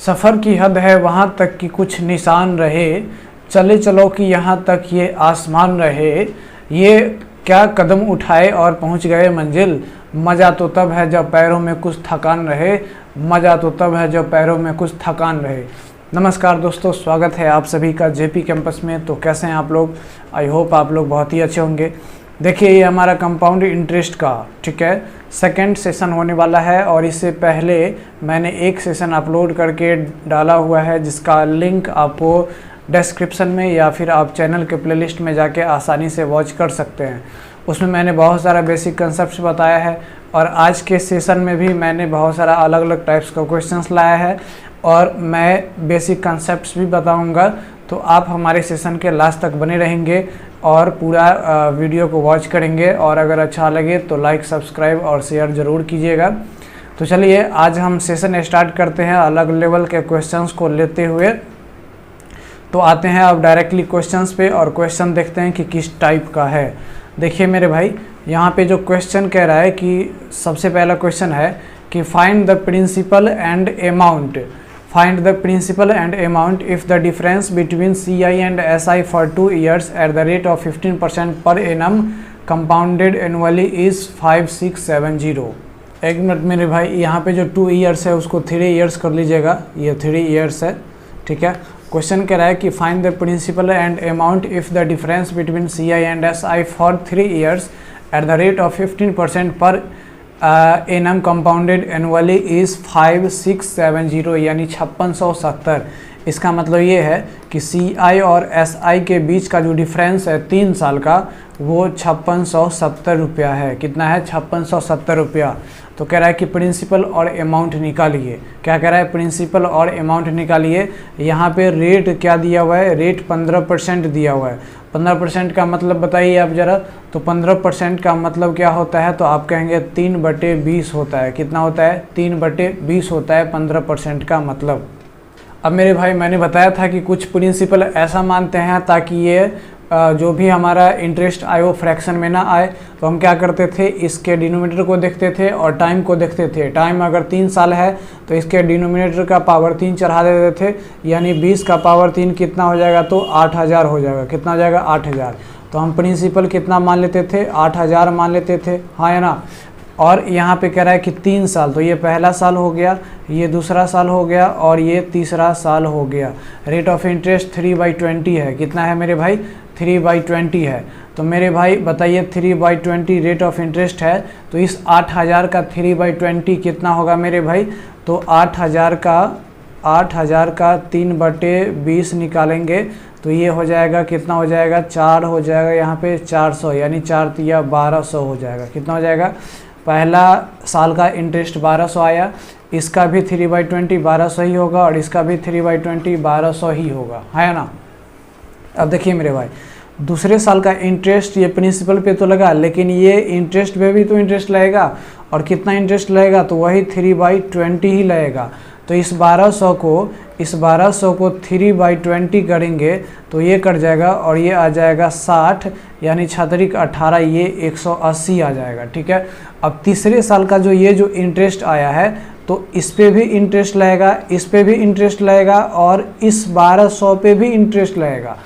सफ़र की हद है वहाँ तक कि कुछ निशान रहे, चले चलो कि यहाँ तक ये आसमान रहे। ये क्या कदम उठाए और पहुँच गए मंजिल। मज़ा तो तब है जब पैरों में कुछ थकान रहे, मज़ा तो तब है जब पैरों में कुछ थकान रहे। नमस्कार दोस्तों, स्वागत है आप सभी का जेपी कैंपस में। तो कैसे हैं आप लोग? आई होप आप लोग बहुत ही अच्छे होंगे। देखिए, ये हमारा कंपाउंड इंटरेस्ट का, ठीक है, सेकंड सेशन होने वाला है और इससे पहले मैंने एक सेशन अपलोड करके डाला हुआ है जिसका लिंक आपको डिस्क्रिप्शन में या फिर आप चैनल के प्लेलिस्ट में जाके आसानी से वॉच कर सकते हैं। उसमें मैंने बहुत सारा बेसिक कंसेप्ट्स बताया है और आज के सेशन में भी मैंने बहुत सारा अलग अलग टाइप्स का क्वेश्चंस लाया है और मैं बेसिक कंसेप्ट्स भी बताऊंगा। तो आप हमारे सेशन के लास्ट तक बने रहेंगे और पूरा वीडियो को वॉच करेंगे और अगर अच्छा लगे तो लाइक, सब्सक्राइब और शेयर ज़रूर कीजिएगा। तो चलिए आज हम सेशन स्टार्ट करते हैं अलग लेवल के क्वेश्चंस को लेते हुए। तो आते हैं अब डायरेक्टली क्वेश्चंस पे और क्वेश्चन देखते हैं कि किस टाइप का है। देखिए मेरे भाई, यहाँ पे जो क्वेश्चन कह रहा है कि सबसे पहला क्वेश्चन है कि find the principal and amount. Find the principal and amount if the difference between CI and SI for 2 years at the rate of 15% per annum compounded annually is 5670। एक मिनट मेरे भाई, यहाँ पे जो 2 ईयर्स है उसको 3 ईयर्स कर लीजिएगा। ये 3 ईयर्स है, ठीक है। क्वेश्चन कह रहा है कि find the principal and amount if the difference between CI and SI for 3 years at the rate of 15% per annum compounded annually is 5670 यानी 5670। इसका मतलब ये है कि CI और SI के बीच का जो डिफरेंस है 3 साल का, वो 5670 रुपया है। कितना है? 5670 रुपया। तो कह रहा है कि प्रिंसिपल और अमाउंट निकालिए। क्या कह रहा है? प्रिंसिपल और अमाउंट निकालिए। यहाँ पे रेट क्या दिया हुआ है? रेट 15% दिया हुआ है। 15% का मतलब बताइए आप ज़रा। तो 15% का मतलब क्या होता है? तो आप कहेंगे 3/20 होता है। कितना होता है? 3/20 होता है 15% का मतलब। अब मेरे भाई, मैंने बताया था कि कुछ प्रिंसिपल ऐसा मानते हैं ताकि ये जो भी हमारा इंटरेस्ट आए वो फ्रैक्शन में ना आए। तो हम क्या करते थे? इसके डिनोमिनेटर को देखते थे और टाइम को देखते थे। टाइम अगर 3 साल है तो इसके डिनोमिनेटर का पावर 3 चढ़ा देते थे, यानी 20 का पावर 3 कितना हो जाएगा? तो 8000 हो जाएगा। कितना हो जाएगा? 8000। तो हम प्रिंसिपल कितना मान लेते थे? 8000 मान लेते थे, हाँ या ना। और यहाँ पे कह रहा है कि 3 साल, तो ये पहला साल हो गया, ये दूसरा साल हो गया और ये तीसरा साल हो गया। रेट ऑफ इंटरेस्ट 3/20 है। कितना है मेरे भाई? 3/20 है। तो मेरे भाई बताइए, 3/20 रेट ऑफ इंटरेस्ट है, तो इस 8000 का 3/20 कितना होगा मेरे भाई? तो 8000 का 3/20 निकालेंगे तो ये हो जाएगा, कितना हो जाएगा? 4 हो जाएगा। यहाँ पे 400 यानी 4 तिया 1200 हो जाएगा। कितना हो जाएगा? पहला साल का इंटरेस्ट 1200 आया, इसका भी 3/20 1200 ही होगा और इसका भी 3/20 1200 ही होगा, है ना। अब देखिए मेरे भाई, दूसरे साल का इंटरेस्ट ये प्रिंसिपल पे तो लगा, लेकिन ये इंटरेस्ट पे भी तो इंटरेस्ट लगेगा और कितना इंटरेस्ट लगेगा? तो वही 3/20 ही लगेगा। तो इस 1200 को 3/20 करेंगे तो ये कट जाएगा और ये आ जाएगा 60, यानी 18 ये 180 आ जाएगा, ठीक है। अब तीसरे साल का जो इंटरेस्ट आया है तो इस पे भी इंटरेस्ट लगेगा, इस पे भी इंटरेस्ट लगेगा और इस 1200 पे भी इंटरेस्ट लगेगा।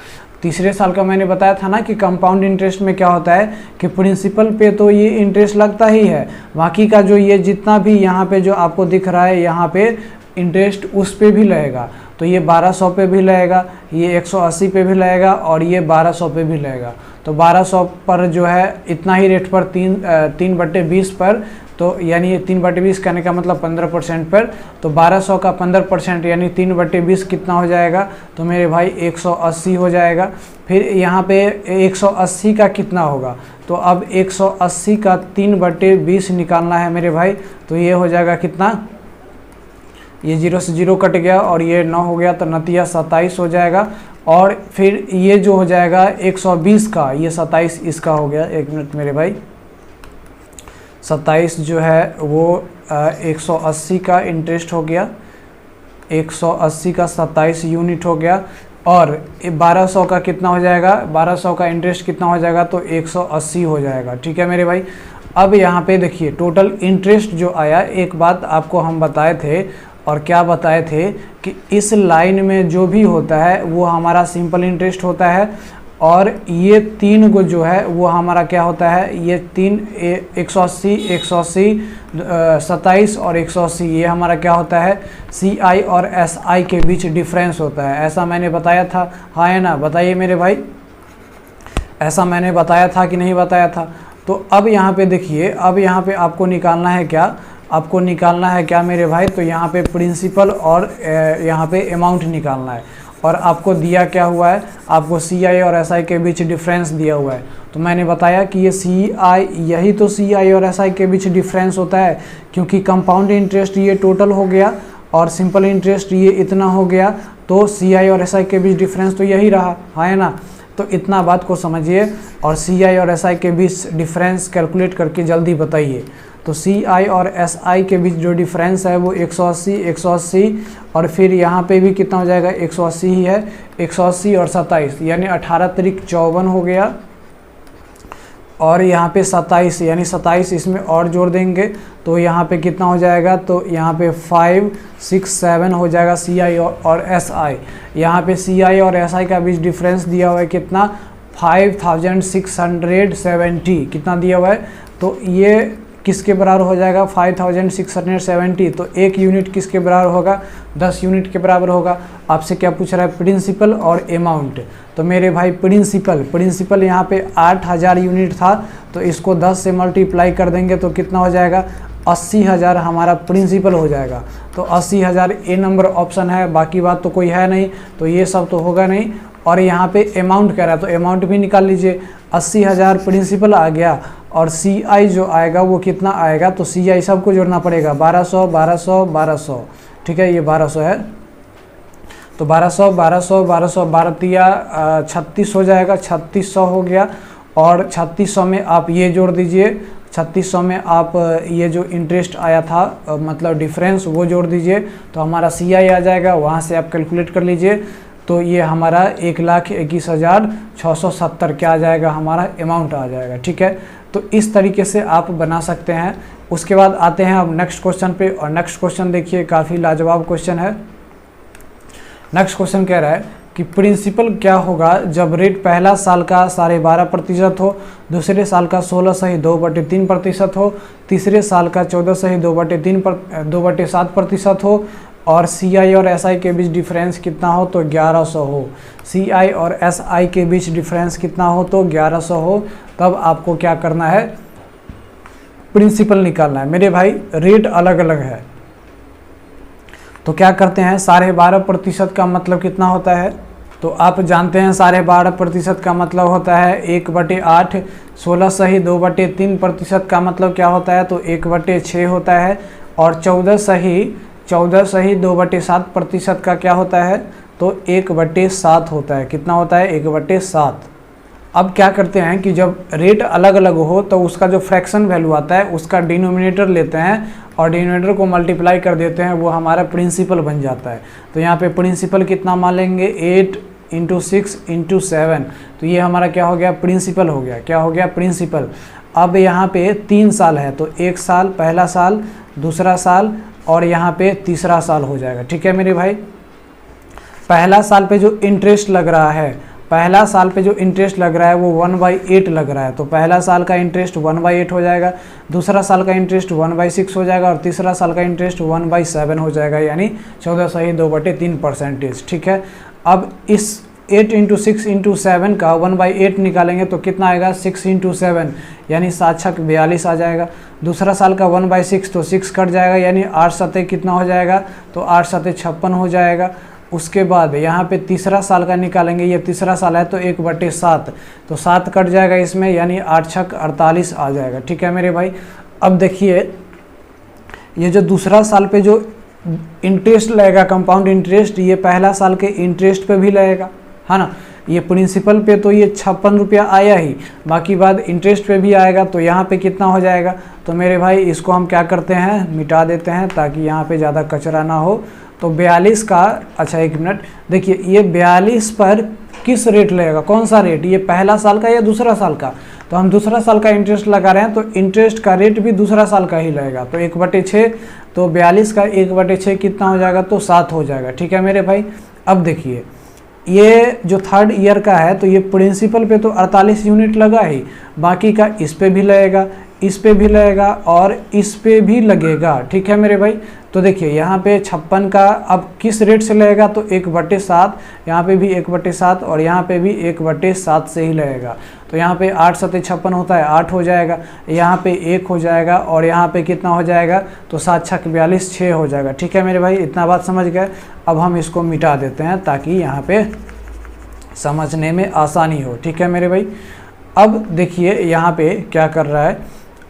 तीसरे साल का मैंने बताया था ना कि कंपाउंड इंटरेस्ट में क्या होता है कि प्रिंसिपल पे तो ये इंटरेस्ट लगता ही है, बाकी का जो ये जितना भी यहाँ पे जो आपको दिख रहा है यहाँ पे इंटरेस्ट, उस पे भी लगेगा। तो ये 1200 पे भी लगेगा, ये 180 पे भी लगेगा और ये 1200 पे भी लगेगा। तो 1200 पर जो है इतना ही रेट पर 3/20 पर, तो यानी 3/20 करने का मतलब 15% पर, तो 1200 का 15% यानी 3/20 कितना हो जाएगा? तो मेरे भाई 180 हो जाएगा। फिर यहाँ पे 180 का कितना होगा? तो अब 180 का 3/20 निकालना है मेरे भाई। तो ये हो जाएगा कितना? ये 0 से 0 कट गया और ये 9 हो गया, तो नतिया 27 हो जाएगा। और फिर ये जो हो जाएगा 120 का, ये 27 इसका हो गया। एक मिनट मेरे भाई, 27 जो है वो 180 का इंटरेस्ट हो गया, 180 का 27 यूनिट हो गया। और 1200 का कितना हो जाएगा? 1200 का इंटरेस्ट कितना हो जाएगा? तो 180 हो जाएगा, ठीक है मेरे भाई। अब यहाँ पे देखिए टोटल इंटरेस्ट जो आया, एक बात आपको हम बताए थे और क्या बताए थे कि इस लाइन में जो भी होता है वो हमारा सिंपल इंटरेस्ट होता है, और ये तीन को जो है वो हमारा क्या होता है, ये तीन 180 27 और 180 ये हमारा क्या होता है, CI और SI के बीच डिफरेंस होता है। ऐसा मैंने बताया था, हाँ है ना, बताइए मेरे भाई, ऐसा मैंने बताया था कि नहीं बताया था। तो अब यहाँ पे देखिए, अब यहाँ पे आपको निकालना है क्या, आपको निकालना है क्या मेरे भाई, तो यहाँ पे प्रिंसिपल और यहाँ पे अमाउंट निकालना है। और आपको दिया क्या हुआ है, आपको CI और SI के बीच डिफरेंस दिया हुआ है। तो मैंने बताया कि ये CI, यही तो CI और SI के बीच डिफरेंस होता है, क्योंकि कंपाउंड इंटरेस्ट ये टोटल हो गया और सिंपल इंटरेस्ट ये इतना हो गया, तो CI और SI के बीच डिफरेंस तो यही रहा, है ना। तो इतना बात को समझिए और CI और SI के बीच डिफरेंस कैलकुलेट करके जल्दी बताइए। तो CI और SI के बीच जो डिफरेंस है वो 180 180 और फिर यहाँ पे भी कितना हो जाएगा, 180 ही है, 180 और 27 यानी 18 तिरिक 54 हो गया, और यहाँ पे 27 यानी 27 इसमें और जोड़ देंगे तो यहाँ पे कितना हो जाएगा, तो यहाँ पे 5 6 7 हो जाएगा CI और SI। यहाँ पे CI और SI का बीच डिफरेंस दिया हुआ है कितना, 5670, कितना दिया हुआ है, तो ये किसके बराबर हो जाएगा, 5670। तो एक यूनिट किसके बराबर होगा, 10 यूनिट के बराबर होगा। आपसे क्या पूछ रहा है, प्रिंसिपल और अमाउंट। तो मेरे भाई प्रिंसिपल यहाँ पे 8000 यूनिट था, तो इसको 10 से मल्टीप्लाई कर देंगे तो कितना हो जाएगा, 80,000 हमारा प्रिंसिपल हो जाएगा। तो 80,000 ए नंबर ऑप्शन है, बाकी बात तो कोई है नहीं, तो ये सब तो होगा नहीं। और यहाँ पे अमाउंट कह रहा है तो अमाउंट भी निकाल लीजिए, 80,000 प्रिंसिपल आ गया और CI जो आएगा वो कितना आएगा, तो CI सबको जोड़ना पड़ेगा, 1200 1200 1200, ठीक है, ये 1200 है, तो 1200 1200 1200 12 36 हो जाएगा, 3600 हो गया। और 3600 में आप ये जोड़ दीजिए, 3600 में आप ये जो इंटरेस्ट आया था मतलब डिफरेंस वो जोड़ दीजिए, तो हमारा CI आ जाएगा, वहाँ से आप कैलकुलेट कर लीजिए। तो ये हमारा 1,21,670 क्या आ जाएगा, हमारा अमाउंट आ जाएगा, ठीक है। तो इस तरीके से आप बना सकते हैं। उसके बाद आते हैं अब नेक्स्ट क्वेश्चन पे, और नेक्स्ट क्वेश्चन देखिए काफ़ी लाजवाब क्वेश्चन है। नेक्स्ट क्वेश्चन कह रहा है कि प्रिंसिपल क्या होगा जब रेट पहला साल का 12.5% हो, दूसरे साल का 16.2/3% हो, तीसरे साल का 14.2/7% हो, और CI और SI के बीच डिफरेंस कितना हो, तो 1100 हो। CI और SI के बीच डिफरेंस कितना हो, तो 1100 हो। तब आपको क्या करना है, प्रिंसिपल निकालना है। मेरे भाई रेट अलग अलग है, तो क्या करते हैं, 12.5% का मतलब कितना होता है, तो आप जानते हैं 12.5% का मतलब होता है 1/8। 16.2/3% का मतलब क्या होता है, तो 1/6 होता है। और 14.2/7% का क्या होता है, तो 1/7 होता है। कितना होता है, 1/7। अब क्या करते हैं कि जब रेट अलग अलग हो तो उसका जो फ्रैक्शन वैल्यू आता है उसका डिनोमिनेटर लेते हैं और डिनोमिनेटर को मल्टीप्लाई कर देते हैं, वो हमारा प्रिंसिपल बन जाता है। तो यहाँ पे प्रिंसिपल कितना मान लेंगे, 8 × 6 × 7, तो ये हमारा क्या हो गया, प्रिंसिपल हो गया। क्या हो गया, प्रिंसिपल। अब यहाँ पे 3 साल है, तो 1 साल, पहला साल, दूसरा साल और यहाँ पे तीसरा साल हो जाएगा, ठीक है मेरे भाई। पहला साल पे जो इंटरेस्ट लग रहा है, पहला साल पे जो इंटरेस्ट लग रहा है वो 1/8 लग रहा है, तो पहला साल का इंटरेस्ट 1/8 हो जाएगा, दूसरा साल का इंटरेस्ट 1/6 हो जाएगा और तीसरा साल का इंटरेस्ट 1/7 हो जाएगा, यानी 14.2/3%, ठीक है। अब इस 8 × 6 × 7 का 1/8 निकालेंगे तो कितना आएगा, 6 × 7 यानी 7 × 6 42 आ जाएगा। दूसरा साल का 1/6 तो 6 कट जाएगा, यानी 8 × 7 कितना हो जाएगा, तो 8 × 7 56 हो जाएगा। उसके बाद यहाँ पे तीसरा साल का निकालेंगे, ये तीसरा साल है तो 1/7, तो 7 कट जाएगा इसमें, यानी 8 × 6 48 आ जाएगा, ठीक है मेरे भाई। अब देखिए ये जो दूसरा साल पे जो इंटरेस्ट लगेगा, कंपाउंड इंटरेस्ट, ये पहला साल के इंटरेस्ट पे भी लगेगा, है ना। ये प्रिंसिपल पे तो ये 56 रुपया आया ही, बाकी बाद इंटरेस्ट पे भी आएगा, तो यहाँ पे कितना हो जाएगा, तो मेरे भाई इसको हम क्या करते हैं, मिटा देते हैं ताकि यहाँ पे ज़्यादा कचरा ना हो। तो 42 का, अच्छा 1 मिनट, देखिए ये 42 पर किस रेट लगेगा, कौन सा रेट, ये पहला साल का या दूसरा साल का, तो हम दूसरा साल का इंटरेस्ट लगा रहे हैं, तो इंटरेस्ट का रेट भी दूसरा साल का ही लगेगा। तो 1/6, तो 42 का 1/6 कितना हो जाएगा, तो 7 हो जाएगा। ठीक है मेरे भाई। अब देखिए ये जो थर्ड ईयर का है, तो ये प्रिंसिपल पे तो 48 यूनिट लगा ही, बाकी का इस पे भी लगेगा, इस पे भी लगेगा और इस पे भी लगेगा। ठीक है मेरे भाई। तो देखिए यहाँ पे 56 का अब किस रेट से लगेगा, तो 1/7, यहाँ पे भी 1/7 और यहाँ पे भी 1/7 से ही लगेगा। तो यहाँ पे 8 7 56 होता है, 8 हो जाएगा, यहाँ पे 1 हो जाएगा और यहाँ पे कितना हो जाएगा, तो 7 6 42, 6 हो जाएगा। ठीक है मेरे भाई, इतना बात समझ गए। अब हम इसको मिटा देते हैं ताकि यहाँ पे समझने में आसानी हो। ठीक है मेरे भाई। अब देखिए यहाँ पे क्या कर रहा है,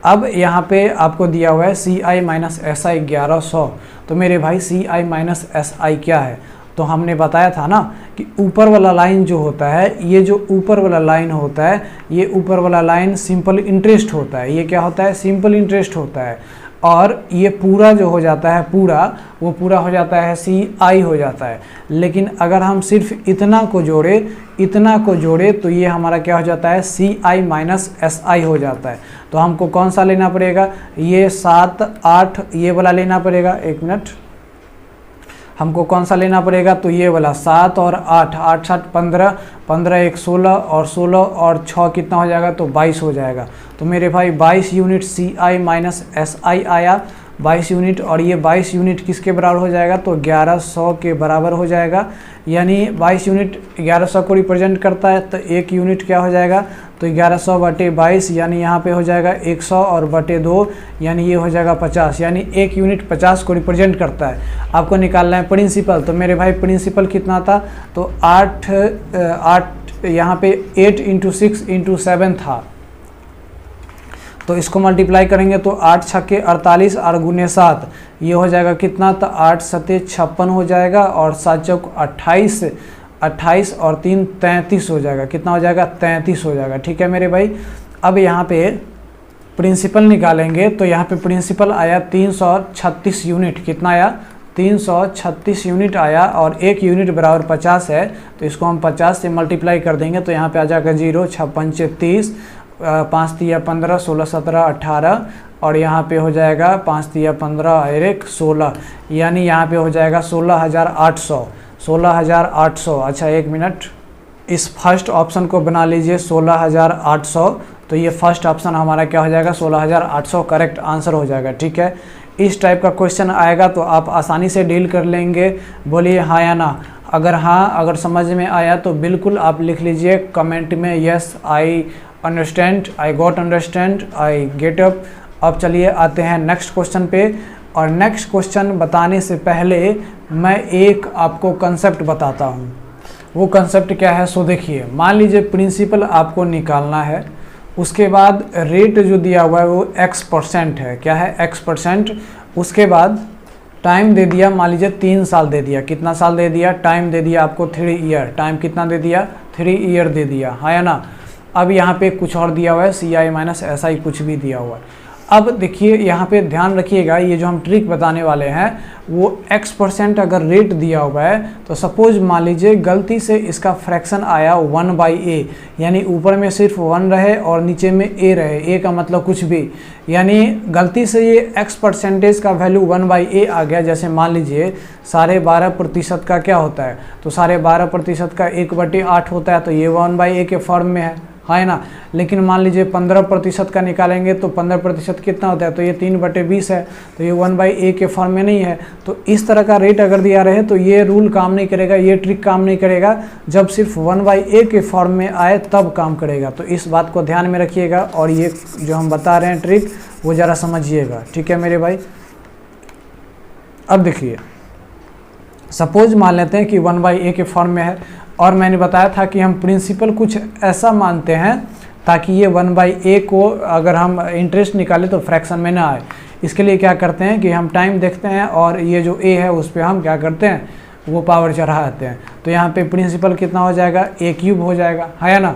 अब यहाँ पे आपको दिया हुआ है CI माइनस SI 1100। तो मेरे भाई CI माइनस SI क्या है, तो हमने बताया था ना कि ऊपर वाला लाइन जो होता है, ये जो ऊपर वाला लाइन होता है, ये ऊपर वाला लाइन सिंपल इंटरेस्ट होता है। ये क्या होता है, सिंपल इंटरेस्ट होता है। और ये पूरा जो हो जाता है, पूरा वो पूरा हो जाता है CI हो जाता है। लेकिन अगर हम सिर्फ इतना को जोड़े तो ये हमारा क्या हो जाता है, CI माइनस SI हो जाता है। तो हमको कौन सा लेना पड़ेगा, ये 7 8 ये वाला लेना पड़ेगा। 1 मिनट, हमको कौन सा लेना पड़ेगा, तो ये वाला 7 और 8, 8 7 15, 15 1 16 और 16 और 6 कितना हो जाएगा, तो 22 हो जाएगा। तो मेरे भाई 22 यूनिट CI माइनस SI आया, 22 यूनिट। और ये 22 यूनिट किसके बराबर हो जाएगा, तो 1100 के बराबर हो जाएगा। यानी 22 यूनिट 1100 को रिप्रेजेंट करता है, तो 1 यूनिट क्या हो जाएगा, तो 1100/22 यानी यहाँ पे हो जाएगा 100 और बटे 2 यानी ये हो जाएगा 50। यानी 1 यूनिट 50 को रिप्रेजेंट करता है। आपको निकालना है प्रिंसिपल। तो मेरे भाई प्रिंसिपल कितना था, तो 8 यहाँ पे 8 × 6 × 7 था। तो इसको मल्टीप्लाई करेंगे तो 8 छक्के 48 और गुने 7 ये हो जाएगा कितना, तो 8 7 56 हो जाएगा और 7 चौक 28, 28 और 3 33 हो जाएगा। कितना हो जाएगा, 33 हो जाएगा। ठीक है मेरे भाई। अब यहाँ पे प्रिंसिपल निकालेंगे, तो यहाँ पे प्रिंसिपल आया 336 यूनिट। कितना आया, 336 यूनिट आया और 1 यूनिट बराबर 50 है। तो इसको हम 50 से मल्टीप्लाई कर देंगे, तो यहाँ पे आ जाएगा 0 6 5 30, 5 3 15, 16 17 18 और यहाँ पे हो जाएगा 5 3 15 और 1 16, यानी यहाँ पे हो जाएगा 16,800। 16,800। अच्छा 1 मिनट, इस फर्स्ट ऑप्शन को बना लीजिए 16,800। तो ये फर्स्ट ऑप्शन हमारा क्या हो जाएगा, 16,800 करेक्ट आंसर हो जाएगा। ठीक है। इस टाइप का क्वेश्चन आएगा तो आप आसानी से डील कर लेंगे। बोलिए हाँ या ना। अगर समझ में आया तो बिल्कुल आप लिख लीजिए कमेंट में, yes I understand, I got understand, I get up. अब चलिए आते हैं नेक्स्ट क्वेश्चन पे। और नेक्स्ट क्वेश्चन बताने से पहले मैं एक आपको कंसेप्ट बताता हूँ। वो कंसेप्ट क्या है, सो देखिए। मान लीजिए प्रिंसिपल आपको निकालना है, उसके बाद रेट जो दिया हुआ है वो x% है। क्या है, x%। उसके बाद टाइम दे दिया, मान लीजिए 3 साल दे दिया। कितना साल दे दिया, टाइम दे दिया आपको 3 ईयर। टाइम कितना दे दिया, 3 ईयर दे दिया, हाँ या ना। अब यहाँ पे कुछ और दिया हुआ है, CI माइनस SI कुछ भी दिया हुआ है। अब देखिए यहाँ पे ध्यान रखिएगा, ये जो हम ट्रिक बताने वाले हैं वो x% अगर रेट दिया हुआ है, तो सपोज मान लीजिए गलती से इसका फ्रैक्शन आया 1/a, यानी ऊपर में सिर्फ 1 रहे और नीचे में a रहे। a का मतलब कुछ भी, यानी गलती से ये x% का वैल्यू 1/a आ गया। जैसे मान लीजिए 12.5% का क्या होता है, तो 12.5% का 1/8 होता है, तो ये 1/a के फॉर्म में है, है ना। लेकिन मान लीजिए 15% का निकालेंगे तो 15% कितना होता है, तो ये 3/20 है, तो ये 1/a के फॉर्म में नहीं है। तो इस तरह का रेट अगर दिया रहे तो ये रूल काम नहीं करेगा, ये ट्रिक काम नहीं करेगा। जब सिर्फ 1/a के फॉर्म में आए तब काम करेगा। तो इस बात को ध्यान में रखिएगा और ये जो हम बता रहे हैं ट्रिक वो ज़रा समझिएगा। ठीक है मेरे भाई। अब देखिए, सपोज मान लेते हैं कि 1/a के फॉर्म में है और मैंने बताया था कि हम प्रिंसिपल कुछ ऐसा मानते हैं ताकि ये 1/a को अगर हम इंटरेस्ट निकालें तो फ्रैक्शन में ना आए। इसके लिए क्या करते हैं कि हम टाइम देखते हैं और ये जो a है उस पर हम क्या करते हैं, वो पावर चढ़ाते हैं। तो यहाँ पे प्रिंसिपल कितना हो जाएगा, a³ हो जाएगा, है ना।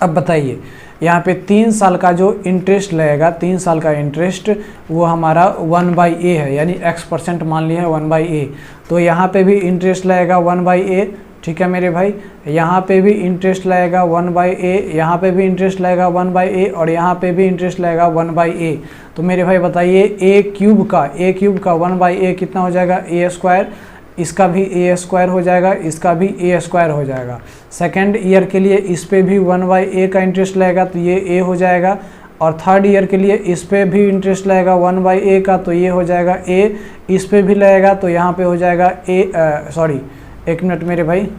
अब बताइए, यहाँ पे 3 साल का जो इंटरेस्ट लगेगा, 3 साल का इंटरेस्ट वो हमारा 1/a है, यानी x% मान लिया है 1/a। तो यहाँ पे भी इंटरेस्ट लगेगा 1/a, ठीक है मेरे भाई। यहाँ पे भी इंटरेस्ट लगेगा 1/a, यहाँ पे भी इंटरेस्ट लगेगा 1/a और यहाँ पे भी इंटरेस्ट लगेगा 1/a। तो मेरे भाई बताइए a क्यूब का 1/a कितना हो जाएगा, a²। इसका भी a² हो जाएगा, इसका भी a² हो जाएगा। सेकेंड ईयर के लिए इस पे भी 1/a का इंटरेस्ट लगेगा तो ये a हो जाएगा, और थर्ड ईयर के लिए इस पे भी इंटरेस्ट लगेगा 1/a का तो ये हो जाएगा a। इस पे भी लगेगा तो यहाँ पे हो जाएगा a, एक मिनट मेरे भाई,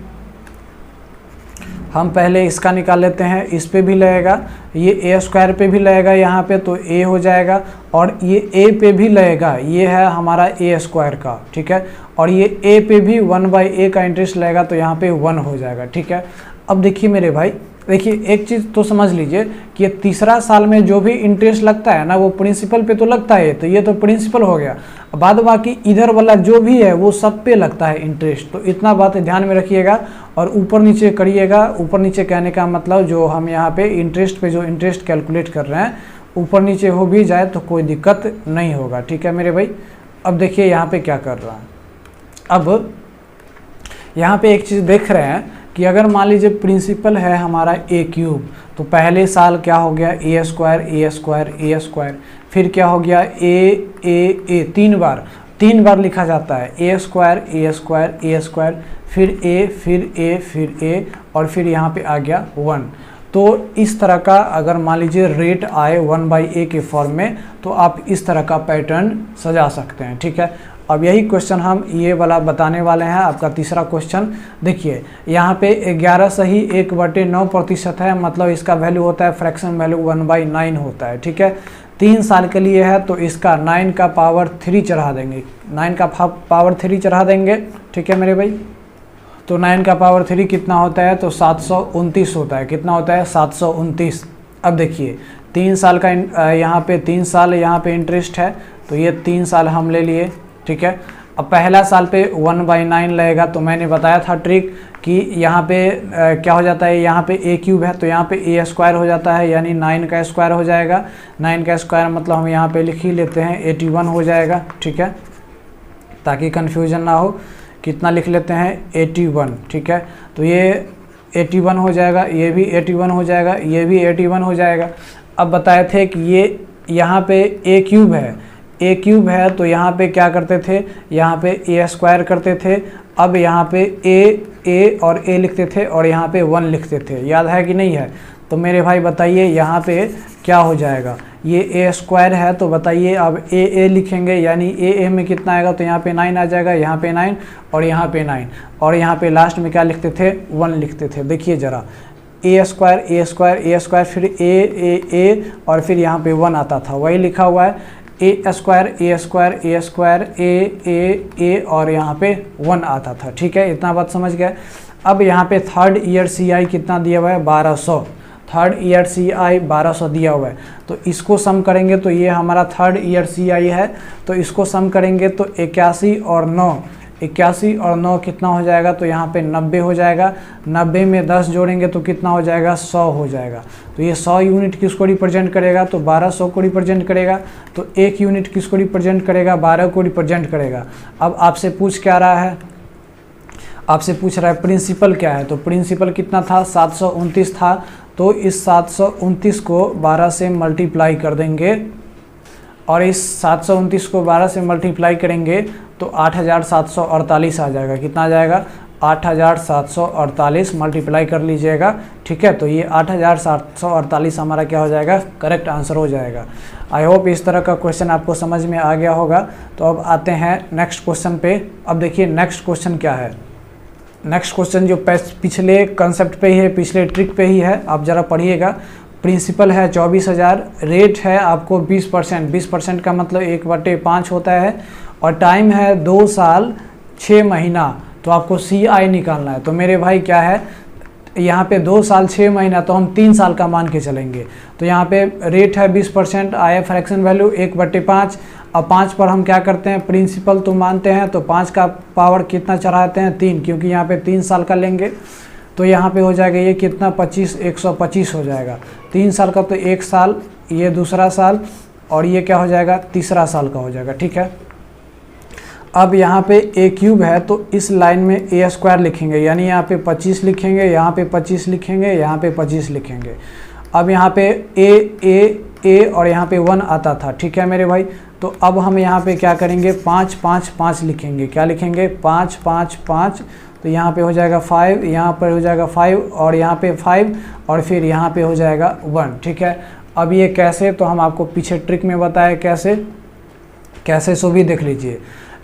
हम पहले इसका निकाल लेते हैं। इस पे भी लगेगा, ये a² पे भी लगेगा यहाँ पे तो a हो जाएगा, और ये a पे भी लगेगा, ये है हमारा a² का, ठीक है। और ये a पे भी 1/a का इंटरेस्ट लगेगा तो यहाँ पे 1 हो जाएगा, ठीक है। अब देखिए मेरे भाई, देखिए एक चीज़ तो समझ लीजिए कि ये तीसरा साल में जो भी इंटरेस्ट लगता है ना वो प्रिंसिपल पे तो लगता है, तो ये तो प्रिंसिपल हो गया। बाद बाकी इधर वाला जो भी है वो सब पे लगता है इंटरेस्ट, तो इतना बात ध्यान में रखिएगा और ऊपर नीचे करिएगा। ऊपर नीचे कहने का मतलब जो हम यहाँ पे इंटरेस्ट पे जो इंटरेस्ट कैलकुलेट कर रहे हैं ऊपर नीचे हो भी जाए तो कोई दिक्कत नहीं होगा, ठीक है मेरे भाई। अब देखिए यहाँ पे क्या कर रहा है, अब यहाँ पे एक चीज़ देख रहे हैं कि अगर मान लीजिए प्रिंसिपल है हमारा a³ तो पहले साल क्या हो गया a², फिर क्या हो गया a, तीन बार लिखा जाता है a², फिर a और फिर यहाँ पे आ गया 1। तो इस तरह का अगर मान लीजिए रेट आए 1/a के फॉर्म में तो आप इस तरह का पैटर्न सजा सकते हैं, ठीक है। अब यही क्वेश्चन हम ये वाला बताने वाले हैं, आपका तीसरा क्वेश्चन। देखिए यहाँ पे 11 सही 1/9% है, मतलब इसका वैल्यू होता है फ्रैक्शन वैल्यू 1/9 होता है, ठीक है। 3 साल के लिए है तो इसका 9 का पावर 3 चढ़ा देंगे, 9 का पावर 3 चढ़ा देंगे, ठीक है मेरे भाई। तो 9 का पावर 3 कितना होता है, तो 729 होता है। कितना होता है, 729। अब देखिए 3 साल का यहाँ पे 3 साल यहाँ पे इंटरेस्ट है तो ये 3 साल हम ले लिए, ठीक है। अब पहला साल पे 1/9 लगेगा, तो मैंने बताया था ट्रिक कि यहाँ पे क्या हो जाता है, यहाँ पे a³ है तो यहाँ पे a² हो जाता है, यानी 9 का स्क्वायर हो जाएगा। 9 का स्क्वायर मतलब हम यहाँ पे लिख ही लेते हैं 81 हो जाएगा, ठीक है, ताकि कन्फ्यूजन ना हो। कितना लिख लेते हैं 81, ठीक है। तो ये 81 हो जाएगा, ये भी 81 हो जाएगा, ये भी 81 हो जाएगा। अब बताए थे कि ये यहाँ पे a³ है तो यहाँ पे क्या करते थे, यहाँ पे a² करते थे। अब यहाँ पे a और a लिखते थे और यहाँ पे 1 लिखते थे, याद है कि नहीं है। तो मेरे भाई बताइए यहाँ पे क्या हो जाएगा, ये a² है तो बताइए अब a लिखेंगे, यानी a में कितना आएगा, तो यहाँ पे 9 आ जाएगा, यहाँ पे 9 और यहाँ पे 9, और यहाँ पे लास्ट में क्या लिखते थे, 1 लिखते थे। देखिए ज़रा a² फिर a और फिर यहाँ पे 1 आता था, वही लिखा हुआ है a² a और यहाँ पे 1 आता था, ठीक है। इतना बात समझ गए। अब यहाँ पे थर्ड ईयर CI कितना दिया हुआ है, 1200। थर्ड ईयर CI 1200 दिया हुआ है, तो इसको सम करेंगे तो ये हमारा थर्ड ईयर CI है, तो इसको सम करेंगे तो 81 और 9 कितना हो जाएगा, तो यहाँ पे 90 हो जाएगा। 90 में 10 जोड़ेंगे तो कितना हो जाएगा, 100 हो जाएगा। तो ये 100 यूनिट किसको रिप्रेजेंट करेगा, तो 1200 को रिप्रेजेंट करेगा। तो 1 यूनिट किसको रिप्रेजेंट करेगा, 12 को रिप्रेजेंट करेगा। अब आपसे पूछ क्या रहा है, आपसे पूछ रहा है प्रिंसिपल क्या है, तो प्रिंसिपल कितना था, 729 था। तो इस 729 को 12 से मल्टीप्लाई कर देंगे, और इस 729 को 12 से मल्टीप्लाई करेंगे तो 8748 आ जाएगा। कितना आ जाएगा, 8748 मल्टीप्लाई कर लीजिएगा, ठीक है। तो ये 8748 हमारा क्या हो जाएगा, करेक्ट आंसर हो जाएगा। आई होप इस तरह का क्वेश्चन आपको समझ में आ गया होगा। तो अब आते हैं नेक्स्ट क्वेश्चन पे। अब देखिए नेक्स्ट क्वेश्चन क्या है। नेक्स्ट क्वेश्चन जो पिछले कंसेप्ट पे ही है, पिछले ट्रिक पे ही है, आप ज़रा पढ़िएगा। प्रिंसिपल है 24,000, रेट है आपको 20%, 20% का मतलब 1/5 होता है, और टाइम है 2 साल 6 महीना, तो आपको CI निकालना है। तो मेरे भाई क्या है, यहाँ पे 2 साल 6 महीना, तो हम 3 साल का मान के चलेंगे। तो यहाँ पे रेट है 20%, आया फ्रैक्शन वैल्यू 1/5। अब 5 पर हम क्या करते हैं, प्रिंसिपल तो मानते हैं, तो 5 का पावर कितना चढ़ाते हैं, 3, क्योंकि यहाँ पे 3 साल का लेंगे। तो यहाँ पे हो जाएगा ये कितना, 25, 125 हो जाएगा। 3 साल का तो 1 साल, ये दूसरा साल, और ये क्या हो जाएगा, तीसरा साल का हो जाएगा, ठीक है। अब यहाँ पे ए क्यूब है तो इस लाइन में ए स्क्वायर लिखेंगे, यानी यहाँ पे 25 लिखेंगे, यहाँ पे 25 लिखेंगे, यहाँ पे 25 लिखेंगे। अब यहाँ पे ए और यहाँ पे 1 आता था, ठीक है मेरे भाई। तो अब हम यहाँ पे क्या करेंगे, 5 5 5 लिखेंगे। क्या लिखेंगे, 5 5 5। तो यहाँ पे हो जाएगा 5, यहाँ पर हो जाएगा 5 और यहाँ पे 5 और फिर यहाँ पे हो जाएगा 1, ठीक है। अब ये कैसे, तो हम आपको पीछे ट्रिक में बताए कैसे सो भी देख लीजिए।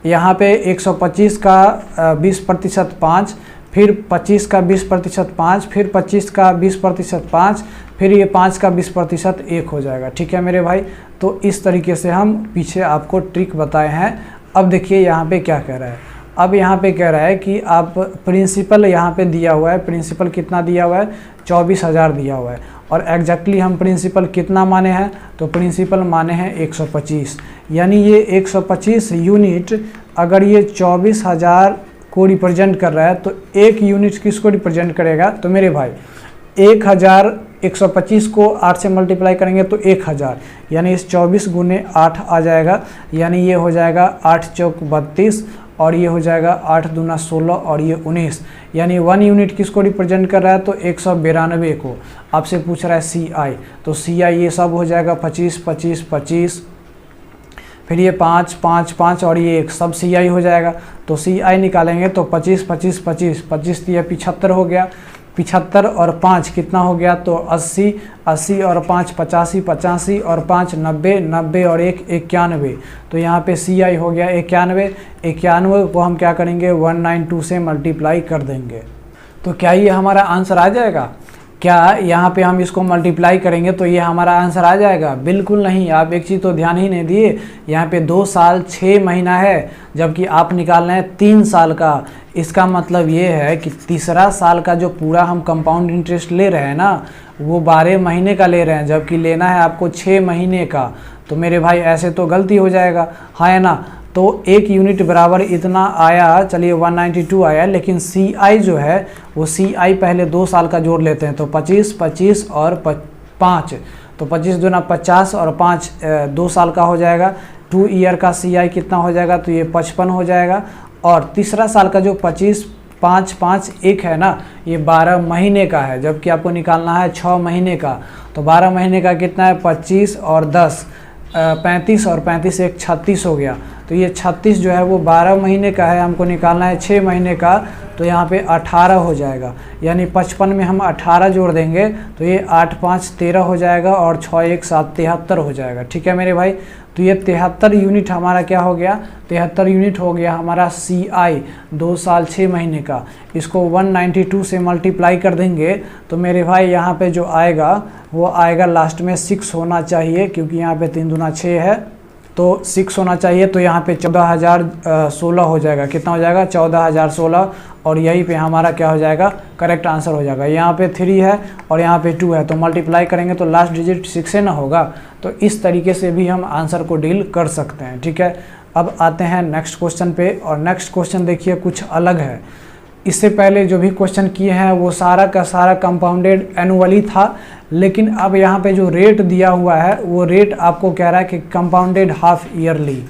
यहाँ पे 125 का 20% 5, फिर 25 का 20% 5, फिर 25 का 20% 5, फिर ये 5 का 20% 1 हो जाएगा, ठीक है मेरे भाई। तो इस तरीके से हम पीछे आपको ट्रिक बताए हैं। अब देखिए यहाँ पे क्या कह रहा है, अब यहाँ पे कह रहा है कि आप प्रिंसिपल यहाँ पे दिया हुआ है, प्रिंसिपल कितना दिया हुआ है, 24,000 दिया हुआ है। और एग्जैक्टली हम प्रिंसिपल कितना माने हैं, तो प्रिंसिपल माने हैं 125, यानी ये 125 यूनिट अगर ये 24,000 को रिप्रेजेंट कर रहा है तो एक यूनिट किसको रिप्रेजेंट करेगा, तो मेरे भाई 1,125 को 8 से मल्टीप्लाई करेंगे तो 1,000, यानी इस 24 गुने 8 आ जाएगा, यानी ये हो जाएगा 8 चौक 32 और ये हो जाएगा 8 दूना 16 और ये 19, यानी 1 यूनिट किसको रिप्रेजेंट कर रहा है, तो 192 को। आपसे पूछ रहा है CI, तो CI ये सब हो जाएगा 25 25 25, फिर ये 5 5 5 और ये 1 सब CI हो जाएगा। तो CI निकालेंगे तो 25 25 25 25 तो ये 75 हो गया, 75 और 5 कितना हो गया, तो 80 80 और 5 85 85 और 5 90 90 और 1 91। तो यहाँ पे CI हो गया 91, 91 को हम क्या करेंगे 192 से मल्टीप्लाई कर देंगे। तो क्या ये हमारा आंसर आ जाएगा, क्या यहाँ पे हम इसको मल्टीप्लाई करेंगे तो ये हमारा आंसर आ जाएगा? बिल्कुल नहीं। आप एक चीज़ तो ध्यान ही नहीं दिए, यहाँ पे 2 साल 6 महीना है, जबकि आप निकाल रहे हैं 3 साल का। इसका मतलब ये है कि तीसरा साल का जो पूरा हम कंपाउंड इंटरेस्ट ले रहे हैं ना, वो 12 महीने का ले रहे हैं, जबकि लेना है आपको 6 महीने का। तो मेरे भाई ऐसे तो गलती हो जाएगा, हाँ है ना। तो 1 यूनिट बराबर इतना आया, चलिए 192 आया, लेकिन CI जो है वो CI पहले 2 साल का जोड़ लेते हैं। तो 25 25 और 5, तो 25 दूना 50 और 5 2 साल का हो जाएगा। 2 ईयर का CI कितना हो जाएगा, तो ये 55 हो जाएगा। और तीसरा साल का जो 25 5 5 1 है ना, ये 12 महीने का है, जबकि आपको निकालना है 6 महीने का। तो 12 महीने का कितना है, 25 और 10 35 और 35 एक 36 हो गया। तो ये 36 जो है वो 12 महीने का है, हमको निकालना है 6 महीने का। तो यहाँ पे 18 हो जाएगा, यानी 55 में हम 18 जोड़ देंगे तो ये 8 5 13 हो जाएगा और 6 1 7 73 हो जाएगा। ठीक है मेरे भाई। तो ये 73 यूनिट हमारा क्या हो गया, 73 यूनिट हो गया हमारा CI 2 साल 6 महीने का। इसको 192 से मल्टीप्लाई कर देंगे तो मेरे भाई यहाँ पे जो आएगा वो आएगा लास्ट में 6 होना चाहिए, क्योंकि यहाँ पे 3 दूना 6 है, तो 6 होना चाहिए। तो यहाँ पे 14,016 हो जाएगा। कितना हो जाएगा, 14,016, और यहीं पे हमारा क्या हो जाएगा, करेक्ट आंसर हो जाएगा। यहाँ पे 3 है और यहाँ पे 2 है, तो मल्टीप्लाई करेंगे तो लास्ट डिजिट 6 से ना होगा। तो इस तरीके से भी हम आंसर को डील कर सकते हैं। ठीक है, अब आते हैं नेक्स्ट क्वेश्चन पे। और नेक्स्ट क्वेश्चन देखिए कुछ अलग है। इससे पहले जो भी क्वेश्चन किए हैं वो सारा का सारा कंपाउंडेड एनुअली था, लेकिन अब यहाँ पे जो रेट दिया हुआ है वो रेट आपको कह रहा है कि कंपाउंडेड हाफ ईयरली।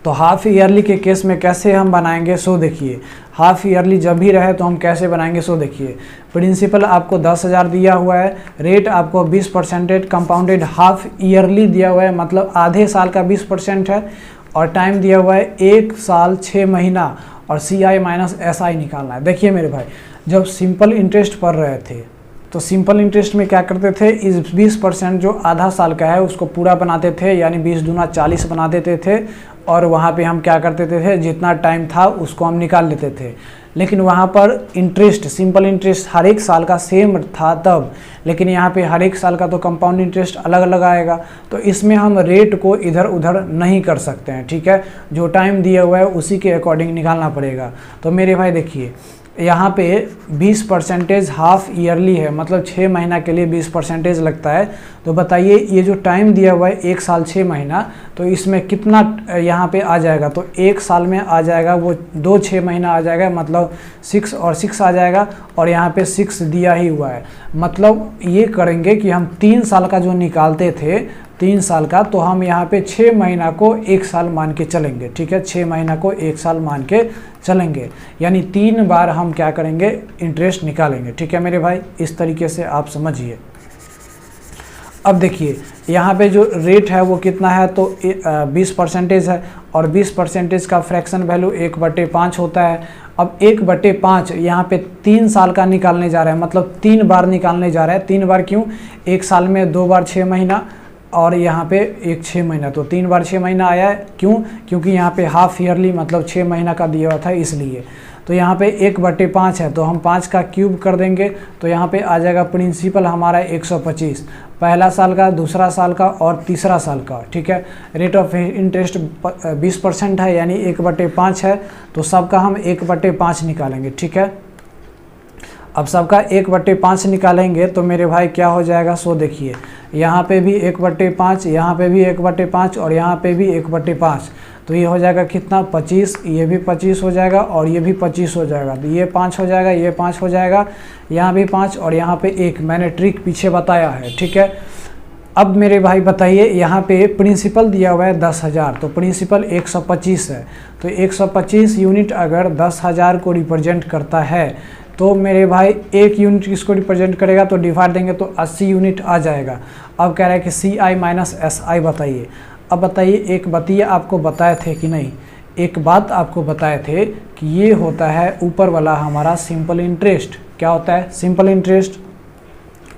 तो हाफ ईयरली के केस में कैसे हम बनाएंगे, सो देखिए। हाफ ईयरली जब भी रहे तो हम कैसे बनाएंगे, सो देखिए। प्रिंसिपल आपको 10,000 दिया हुआ है, रेट आपको 20% कंपाउंडेड हाफ ईयरली दिया हुआ है, मतलब आधे साल का 20% है, और टाइम दिया हुआ है 1 साल 6 महीना, और CI माइनस SI निकालना है। देखिए मेरे भाई, जब सिंपल इंटरेस्ट पढ़ रहे थे तो सिंपल इंटरेस्ट में क्या करते थे, इस 20% जो आधा साल का है उसको पूरा बनाते थे, यानी 20 दूना 40 बना देते थे, और वहाँ पे हम क्या करते थे, जितना टाइम था उसको हम निकाल लेते थे। लेकिन वहाँ पर इंटरेस्ट, सिंपल इंटरेस्ट हर एक साल का सेम था तब, लेकिन यहाँ पे हर एक साल का तो कंपाउंड इंटरेस्ट अलग अलग आएगा। तो इसमें हम रेट को इधर उधर नहीं कर सकते हैं। ठीक है, जो टाइम दिया हुआ है उसी के अकॉर्डिंग निकालना पड़ेगा। तो मेरे भाई देखिए, यहाँ पे 20% हाफ ईयरली है, मतलब 6 महीना के लिए 20% लगता है। तो बताइए ये जो टाइम दिया हुआ है 1 साल 6 महीना, तो इसमें कितना यहाँ पे आ जाएगा, तो 1 साल में आ जाएगा वो 2 6 महीना आ जाएगा, मतलब 6 और 6 आ जाएगा, और यहाँ पे 6 दिया ही हुआ है। मतलब ये करेंगे कि हम 3 साल का जो निकालते थे 3 साल का, तो हम यहाँ पे 6 महीना को 1 साल मान के चलेंगे, ठीक है। 6 महीना को 1 साल मान के चलेंगे, यानी 3 बार हम क्या करेंगे, इंटरेस्ट निकालेंगे, ठीक है मेरे भाई। इस तरीके से आप समझिए। अब देखिए यहाँ पे जो रेट है वो कितना है, तो 20% है, और 20% का फ्रैक्शन वैल्यू 1/5 होता है। अब 1/5 यहाँ पे 3 साल का निकालने जा रहे हैं, मतलब 3 बार निकालने जा रहे हैं। 3 बार क्यों, 1 साल में 2 बार 6 महीना और यहाँ पे 1 6 महीना, तो 3 बार 6 महीना आया है। क्यों, क्योंकि यहाँ पे हाफ ईयरली मतलब 6 महीना का दिया हुआ था इसलिए। तो यहाँ पे 1/5 है, तो हम 5 का क्यूब कर देंगे, तो यहाँ पे आ जाएगा प्रिंसिपल हमारा 125, पहला साल का, दूसरा साल का और तीसरा साल का, ठीक है। रेट ऑफ इंटरेस्ट 20% है, यानी 1/5 है, तो सबका हम 1/5 निकालेंगे, ठीक है। अब सबका 1/5 निकालेंगे तो मेरे भाई क्या हो जाएगा, सो देखिए यहाँ पे भी 1/5, यहाँ पे भी 1/5 और यहाँ पे भी 1/5, तो ये हो जाएगा कितना, 25, ये भी 25 हो जाएगा और ये भी 25 हो जाएगा, तो ये 5 हो जाएगा, ये 5 हो जाएगा, यहाँ भी 5 और यहाँ पे 1। मैंने ट्रिक पीछे बताया है, ठीक है। अब मेरे भाई बताइए, यहाँ पे प्रिंसिपल दिया हुआ है 10,000, तो प्रिंसिपल 125 है, तो 125 यूनिट अगर 10,000 को रिप्रेजेंट करता है, तो मेरे भाई 1 यूनिट किसको रिप्रेजेंट करेगा, तो डिवाइड देंगे तो 80 यूनिट आ जाएगा। अब कह रहा है कि CI माइनस SI बताइए। अब बताइए, एक बतिए आपको बताए थे कि नहीं, एक बात आपको बताए थे कि ये होता है ऊपर वाला हमारा सिंपल इंटरेस्ट। क्या होता है, सिंपल इंटरेस्ट।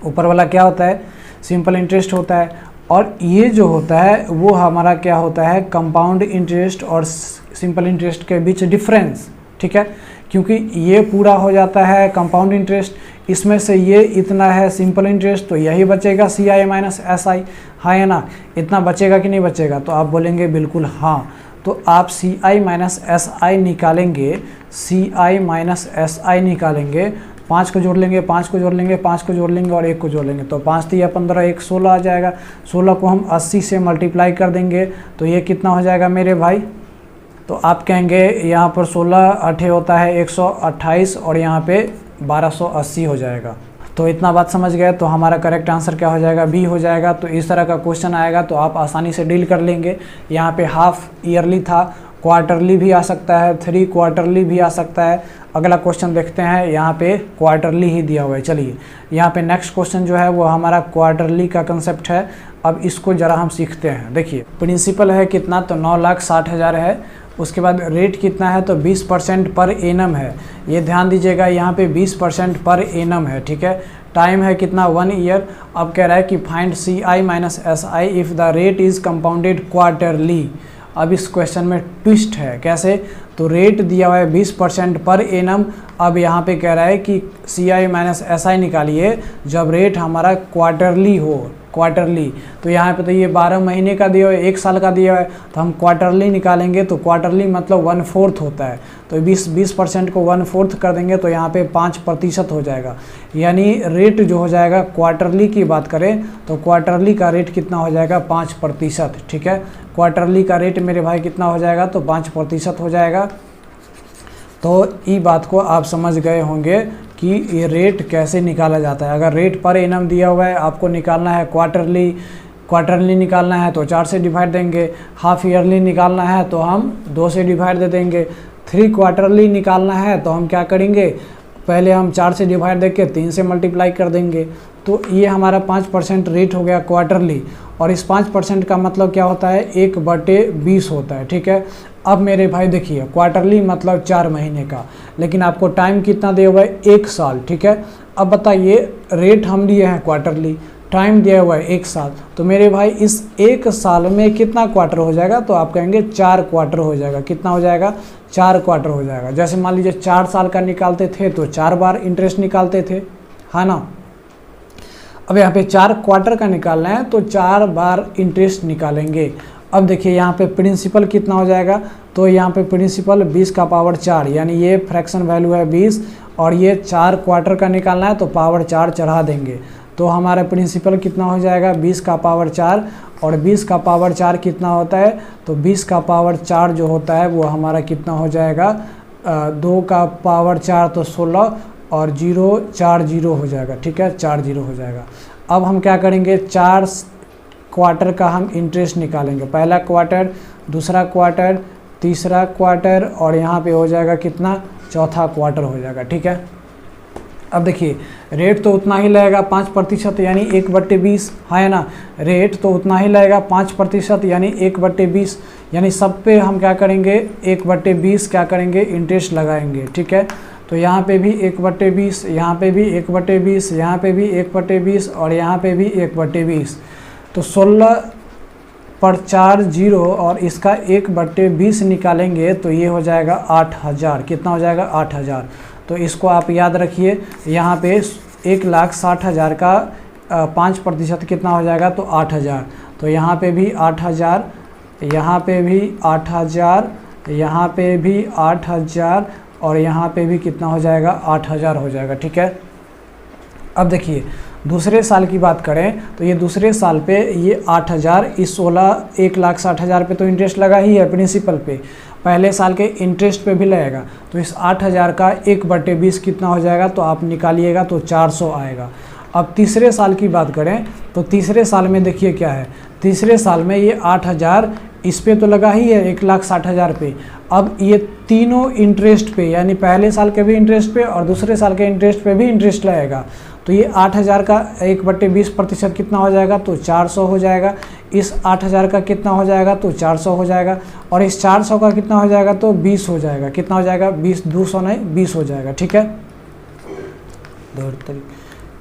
ऊपर वाला क्या होता है, सिंपल इंटरेस्ट होता है, और ये जो होता है वो हमारा क्या होता है, कंपाउंड इंटरेस्ट और सिंपल इंटरेस्ट के बीच डिफरेंस, ठीक है। क्योंकि ये पूरा हो जाता है कंपाउंड इंटरेस्ट, इसमें से ये इतना है सिंपल इंटरेस्ट, तो यही बचेगा CI माइनस SI, हाँ है ना। इतना बचेगा कि नहीं बचेगा, तो आप बोलेंगे बिल्कुल हाँ। तो आप CI माइनस SI निकालेंगे, CI माइनस SI निकालेंगे, 5 को जोड़ लेंगे, 5 को जोड़ लेंगे, 5 को जोड़ लेंगे और 1 को जोड़ लेंगे, तो 5 3 15, 1 16 आ जाएगा। 16 को हम 80 से मल्टीप्लाई कर देंगे, तो ये कितना हो जाएगा मेरे भाई, तो आप कहेंगे यहाँ पर 16 8 होता है 128 और यहाँ पे 1280 हो जाएगा। तो इतना बात समझ गए, तो हमारा करेक्ट आंसर क्या हो जाएगा, बी हो जाएगा। तो इस तरह का क्वेश्चन आएगा तो आप आसानी से डील कर लेंगे। यहाँ पे हाफ ईयरली था, क्वार्टरली भी आ सकता है, 3 क्वार्टरली भी आ सकता है। अगला क्वेश्चन देखते हैं, यहाँ पे क्वार्टरली ही दिया हुआ है। चलिए यहाँ पे नेक्स्ट क्वेश्चन जो है वो हमारा क्वार्टरली का कंसेप्ट है। अब इसको ज़रा हम सीखते हैं। देखिए प्रिंसिपल है कितना, तो 9,60,000 है। उसके बाद रेट कितना है, तो 20% पर एनम है। ये ध्यान दीजिएगा, यहाँ पे 20% पर एनम है, ठीक है। टाइम है कितना, 1 ईयर। अब कह रहा है कि find CI minus SI if the rate is compounded quarterly. अब इस क्वेश्चन में ट्विस्ट है, कैसे, तो रेट दिया हुआ है 20% पर एनम। अब यहाँ पे कह रहा है कि CI माइनस SI निकालिए जब रेट हमारा क्वार्टरली हो, क्वार्टरली। तो यहाँ पे तो ये 12 महीने का दिया हुआ है, 1 साल का दिया हुआ है, तो हम क्वार्टरली निकालेंगे, तो क्वार्टरली मतलब 1/4 होता है, तो 20% को 1/4 कर देंगे तो यहाँ पे 5% हो जाएगा। यानी रेट जो हो जाएगा, क्वार्टरली की बात करें तो क्वार्टरली का रेट कितना हो जाएगा, 5%, ठीक है। क्वार्टरली का रेट मेरे भाई कितना हो जाएगा, तो 5% हो जाएगा। तो ये बात को आप समझ गए होंगे कि ये रेट कैसे निकाला जाता है। अगर रेट पर एनम दिया हुआ है, आपको निकालना है क्वार्टरली निकालना है तो 4 से डिवाइड देंगे। हाफ ईयरली निकालना है तो हम 2 से डिवाइड दे देंगे। 3 क्वार्टरली निकालना है तो हम क्या करेंगे, पहले हम 4 से डिवाइड देके 3 से मल्टीप्लाई कर देंगे। तो ये हमारा 5% रेट हो गया क्वार्टरली, और इस 5% का मतलब क्या होता है, 1/20 होता है, ठीक है। अब मेरे भाई देखिए, क्वार्टरली मतलब 4 महीने का, लेकिन आपको टाइम कितना दिया हुआ है, 1 साल, ठीक है। अब बताइए, रेट हम लिए हैं क्वार्टरली, टाइम दिया हुआ है 1 साल, तो मेरे भाई इस 1 साल में कितना क्वार्टर हो जाएगा, तो आप कहेंगे 4 क्वार्टर हो जाएगा। कितना हो जाएगा, 4 क्वार्टर हो जाएगा। जैसे मान लीजिए 4 साल का निकालते थे तो 4 बार इंटरेस्ट निकालते थे, है ना। अब यहाँ पे 4 क्वार्टर का निकालना है तो 4 बार इंटरेस्ट निकालेंगे। अब देखिए यहाँ पे प्रिंसिपल कितना हो जाएगा, तो यहाँ पे प्रिंसिपल 20 का पावर 4, यानी ये फ्रैक्शन वैल्यू है 20, और ये 4 क्वार्टर का निकालना है तो पावर 4 चढ़ा देंगे। तो हमारा प्रिंसिपल कितना हो जाएगा, 20 का पावर 4, और 20 का पावर 4 कितना होता है, तो 20 का पावर 4 जो होता है वो हमारा कितना हो जाएगा, 2 का पावर 4 तो 16, और 0 4 0 हो जाएगा, ठीक है, 4 0 हो जाएगा। अब हम क्या करेंगे, 4 क्वार्टर का हम इंटरेस्ट निकालेंगे। पहला क्वार्टर, दूसरा क्वार्टर, तीसरा क्वार्टर और यहाँ पे हो जाएगा कितना, चौथा क्वार्टर हो जाएगा। ठीक है, अब देखिए रेट तो उतना ही लगेगा 5% यानी 1/20, है ना। रेट तो उतना ही लगेगा 5% यानी 1/20, यानी सब पे हम क्या करेंगे 1/20 क्या करेंगे इंटरेस्ट लगाएंगे। ठीक है, तो यहाँ पे भी 1/20, यहाँ पे भी 1/20, यहाँ पे भी 1/20 और यहाँ पे भी 1/20। तो 16 पर 4 0 और इसका 1/20 निकालेंगे तो ये हो जाएगा 8000। कितना हो जाएगा 8000। तो इसको आप याद रखिए, यहाँ पे 1,60,000 का 5% कितना हो जाएगा तो 8000। तो यहाँ पे भी 8000, यहाँ पे भी 8000, यहाँ पे भी 8000 और यहाँ पे भी कितना हो जाएगा 8000 हो जाएगा। ठीक है, अब देखिए दूसरे साल की बात करें तो ये दूसरे साल पे ये 8000, इस 1,60,000 पे तो इंटरेस्ट लगा ही है प्रिंसिपल पे, पहले साल के इंटरेस्ट पे भी लगेगा। तो इस 8000 का 1/20 कितना हो जाएगा तो आप निकालिएगा तो 400 आएगा। अब तीसरे साल की बात करें तो तीसरे साल में देखिए क्या है, तीसरे साल में ये 8000 इस पे तो लगा ही है 1,60,000 पे। अब ये तीनों इंटरेस्ट पे यानी पहले साल के भी इंटरेस्ट पे और दूसरे साल के इंटरेस्ट पे भी इंटरेस्ट लगेगा। तो ये 8000 का 1/20% कितना हो जाएगा तो 400 हो जाएगा। इस 8000 का कितना हो जाएगा तो 400 हो जाएगा और इस 400 का कितना हो जाएगा तो 20 हो जाएगा। कितना हो जाएगा 20, 200 नहीं 20 हो जाएगा। ठीक है,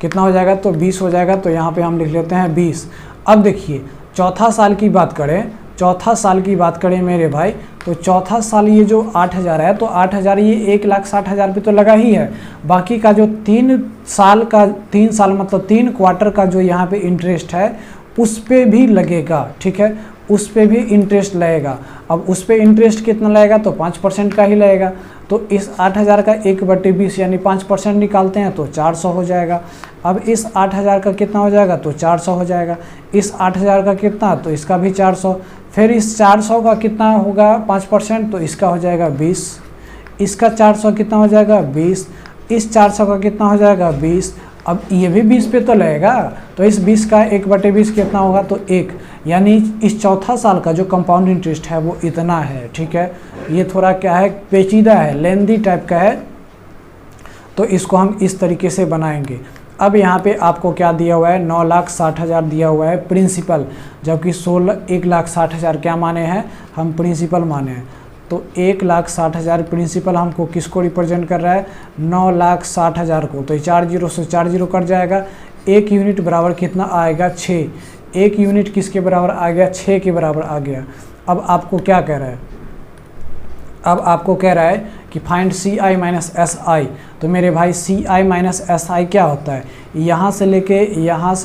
कितना हो जाएगा तो 20 हो जाएगा। तो यहाँ पे हम लिख लेते हैं 20। अब देखिए चौथा साल की बात करें, चौथा साल की बात करें मेरे भाई, तो चौथा साल ये जो 8000 है तो 8000 ये 1,60,000 पे तो लगा ही है। बाकी का जो 3 साल मतलब 3 क्वार्टर का जो यहाँ पे इंटरेस्ट है उस पे भी लगेगा। ठीक है, उस पे भी इंटरेस्ट लगेगा। अब उस पे इंटरेस्ट कितना लगेगा तो 5% का ही लगेगा। तो इस 8000 का 1/20 यानी 5% निकालते हैं तो 400 हो जाएगा। अब इस 8000 का कितना हो जाएगा तो 400 हो जाएगा। इस 8000 का कितना तो इसका भी 400। फिर इस 400 का कितना होगा 5% तो इसका हो जाएगा 20। इसका 400 कितना हो जाएगा 20। इस 400 का कितना हो जाएगा 20। अब ये भी 20 पे तो लगेगा तो इस 20 का 1/20 कितना होगा तो 1, यानी इस चौथा साल का जो कंपाउंड इंटरेस्ट है वो इतना है। ठीक है, ये थोड़ा क्या है पेचीदा है, लेंदी टाइप का है, तो इसको हम इस तरीके से बनाएंगे। अब यहाँ पे आपको क्या दिया हुआ है 9,60,000 दिया हुआ है प्रिंसिपल, जबकि 1,60,000 क्या माने हैं हम प्रिंसिपल माने हैं। तो 1,60,000 प्रिंसिपल हमको किसको रिप्रेजेंट कर रहा है 9,60,000 को। तो 4 0 से 4 0 कट जाएगा। 1 यूनिट बराबर कितना आएगा 6। 1 यूनिट किसके बराबर आ गया 6 के बराबर आ गया। अब आपको क्या कह रहा है, अब आपको कह रहा है कि फाइंड CI माइनस SI। तो मेरे भाई CI माइनस SI क्या होता है, यहाँ से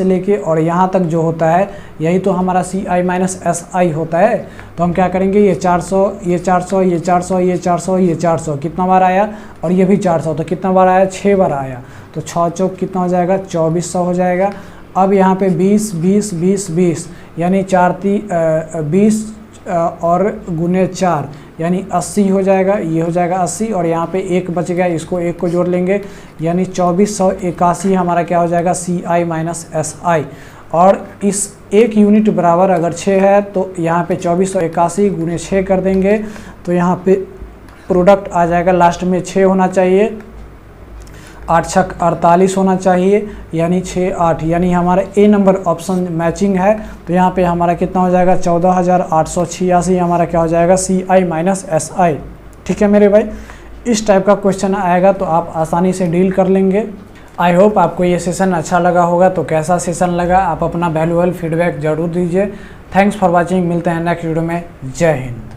लेके और यहाँ तक जो होता है यही तो हमारा CI माइनस SI होता है। तो हम क्या करेंगे ये 400, ये 400, ये 400, ये 400, ये 400 कितना बार आया और ये भी 400 तो कितना बार आया 6 बार आया। तो 6 चौक कितना हो जाएगा 2400 हो जाएगा। अब यहाँ पे 20 20 20 20 यानी 20 और गुने 4 यानी 80 हो जाएगा। ये हो जाएगा 80 और यहाँ पे 1 बच गया, इसको 1 को जोड़ लेंगे यानी 2481 हमारा क्या हो जाएगा CI माइनस SI। और इस 1 यूनिट बराबर अगर 6 है तो यहाँ पे 2481 गुने 6 कर देंगे तो यहाँ पे प्रोडक्ट आ जाएगा लास्ट में 6 होना चाहिए, 8 छक 48 होना चाहिए यानी 6 8 यानी हमारा ए नंबर ऑप्शन मैचिंग है। तो यहाँ पे हमारा कितना हो जाएगा 14,886 हमारा क्या हो जाएगा CI माइनस SI। ठीक है मेरे भाई, इस टाइप का क्वेश्चन आएगा तो आप आसानी से डील कर लेंगे। आई होप आपको ये सेशन अच्छा लगा होगा। तो कैसा सेशन लगा आप अपना वैल्यूएबल फीडबैक जरूर दीजिए। थैंक्स फॉर वॉचिंग, मिलते हैं नेक्स्ट वीडियो में। जय हिंद।